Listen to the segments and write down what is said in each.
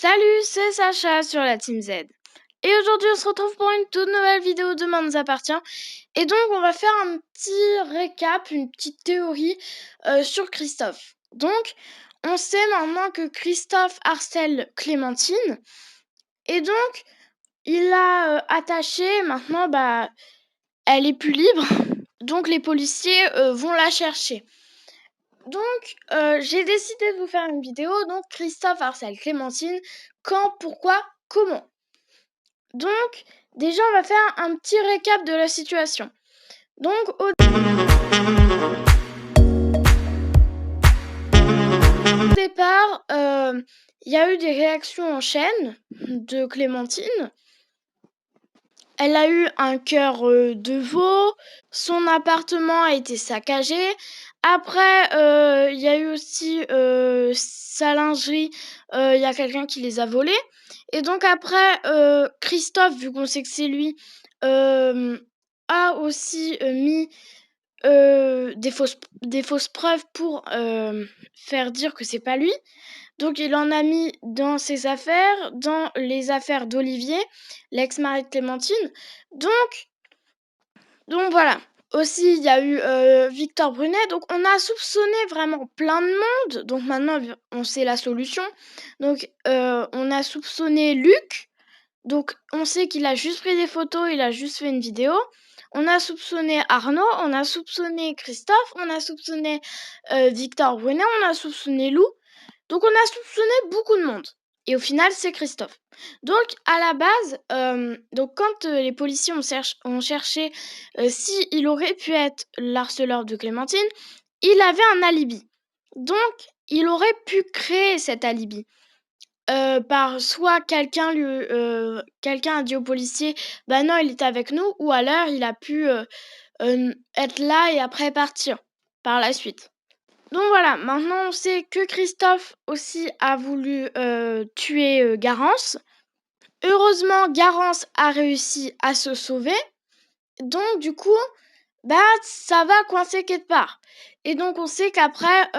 Salut, c'est Sacha sur la Team Z. Et aujourd'hui, on se retrouve pour une toute nouvelle vidéo de Demain nous appartient. Et donc, on va faire un petit récap, une petite théorie sur Christophe. Donc, on sait maintenant que Christophe harcèle Clémentine. Et donc, il l'a attachée. Maintenant, elle est plus libre. Donc, les policiers vont la chercher. Donc, j'ai décidé de vous faire une vidéo. Donc, Christophe harcèle Clémentine. Quand, pourquoi, comment? Donc, déjà, on va faire un petit récap de la situation. Donc, au départ, il y a eu des réactions en chaîne de Clémentine. Elle a eu un cœur de veau, son appartement a été saccagé. Après, il y a eu aussi sa lingerie, il y a quelqu'un qui les a volés. Et donc après, Christophe, vu qu'on sait que c'est lui, a aussi mis des fausses preuves pour faire dire que c'est pas lui. Donc il en a mis dans ses affaires, dans les affaires d'Olivier, l'ex-mari de Clémentine. Donc voilà. Aussi, il y a eu Victor Brunet. Donc on a soupçonné vraiment plein de monde. Donc maintenant, on sait la solution. Donc on a soupçonné Luc. Donc on sait qu'il a juste pris des photos, il a juste fait une vidéo. On a soupçonné Arnaud, on a soupçonné Christophe, on a soupçonné Victor Brunet, on a soupçonné Lou. Donc on a soupçonné beaucoup de monde. Et au final, c'est Christophe. Donc à la base, donc quand les policiers ont cherché s'il aurait pu être l'harceleur de Clémentine, il avait un alibi. Donc il aurait pu créer cet alibi. Par soit quelqu'un a dit au policier: «Bah non, il était avec nous», ou alors il a pu être là et après partir par la suite. Donc voilà, maintenant on sait que Christophe aussi a voulu tuer Garance. Heureusement, Garance a réussi à se sauver. Donc du coup, ça va coincer quelque part. Et donc on sait qu'après,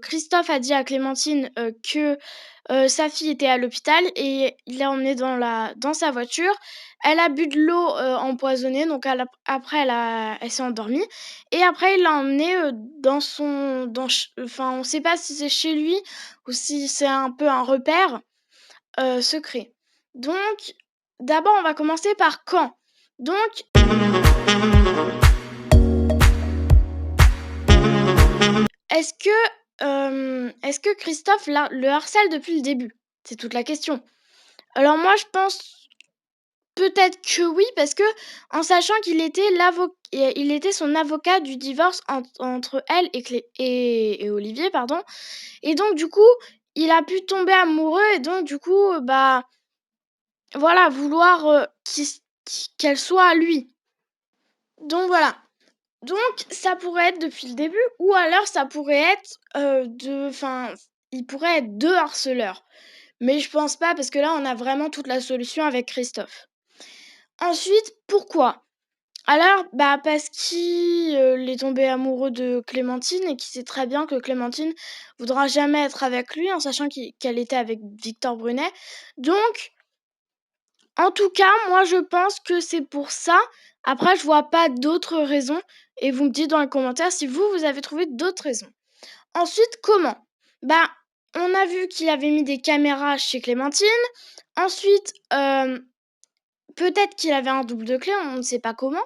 Christophe a dit à Clémentine que sa fille était à l'hôpital et il l'a emmenée dans sa voiture. Elle a bu de l'eau empoisonnée, donc après elle s'est endormie. Et après il l'a emmenée enfin on sait pas si c'est chez lui ou si c'est un peu un repère secret. Donc d'abord on va commencer par quand. Donc est-ce que Christophe le harcèle depuis le début? C'est toute la question. Alors moi, je pense peut-être que oui, parce que en sachant qu'il était il était son avocat du divorce entre elle et Olivier, pardon. Et donc du coup, il a pu tomber amoureux et donc du coup, voilà, vouloir qu'elle soit à lui. Donc voilà. Donc ça pourrait être depuis le début, ou alors ça pourrait être il pourrait être deux harceleurs. Mais je pense pas, parce que là on a vraiment toute la solution avec Christophe. Ensuite, pourquoi? Alors, parce qu'il est tombé amoureux de Clémentine et qu'il sait très bien que Clémentine voudra jamais être avec lui, en sachant qu'elle était avec Victor Brunet. Donc, en tout cas, moi je pense que c'est pour ça. Après, je vois pas d'autres raisons. Et vous me dites dans les commentaires si vous avez trouvé d'autres raisons. Ensuite, comment? On a vu qu'il avait mis des caméras chez Clémentine. Ensuite, peut-être qu'il avait un double de clé, on ne sait pas comment.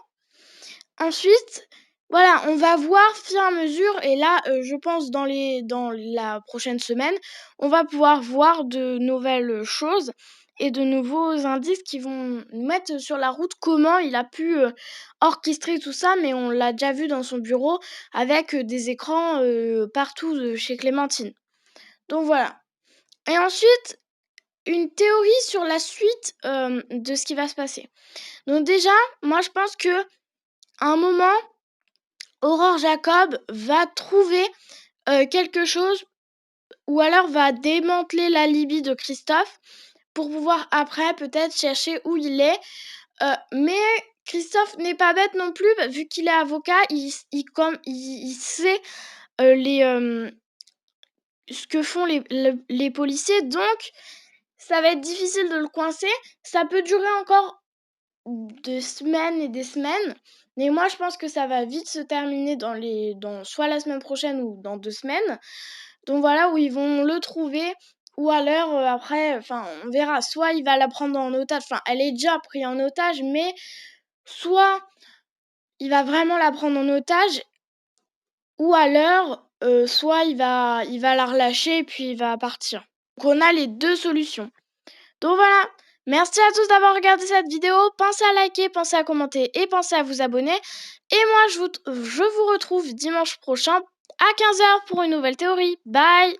Ensuite, voilà, on va voir fur et à mesure. Et là, je pense dans la prochaine semaine, on va pouvoir voir de nouvelles choses et de nouveaux indices qui vont nous mettre sur la route comment il a pu orchestrer tout ça. Mais on l'a déjà vu dans son bureau avec des écrans partout chez Clémentine. Donc voilà. Et ensuite, une théorie sur la suite de ce qui va se passer. Donc déjà, moi je pense que à un moment, Aurore Jacob va trouver quelque chose, ou alors va démanteler l'alibi de Christophe pour pouvoir après peut-être chercher où il est. Mais Christophe n'est pas bête non plus, vu qu'il est avocat, il sait ce que font les policiers. Donc ça va être difficile de le coincer. Ça peut durer encore des semaines et des semaines, mais moi je pense que ça va vite se terminer dans soit la semaine prochaine ou dans 2 semaines. Donc voilà, où ils vont le trouver ou alors, après, enfin, on verra. Soit il va la prendre en otage, enfin, elle est déjà prise en otage, mais soit il va vraiment la prendre en otage ou alors, soit il va la relâcher et puis il va partir. Donc on a les 2 solutions. Donc voilà, merci à tous d'avoir regardé cette vidéo. Pensez à liker, pensez à commenter et pensez à vous abonner. Et moi, je vous retrouve dimanche prochain à 15h pour une nouvelle théorie. Bye!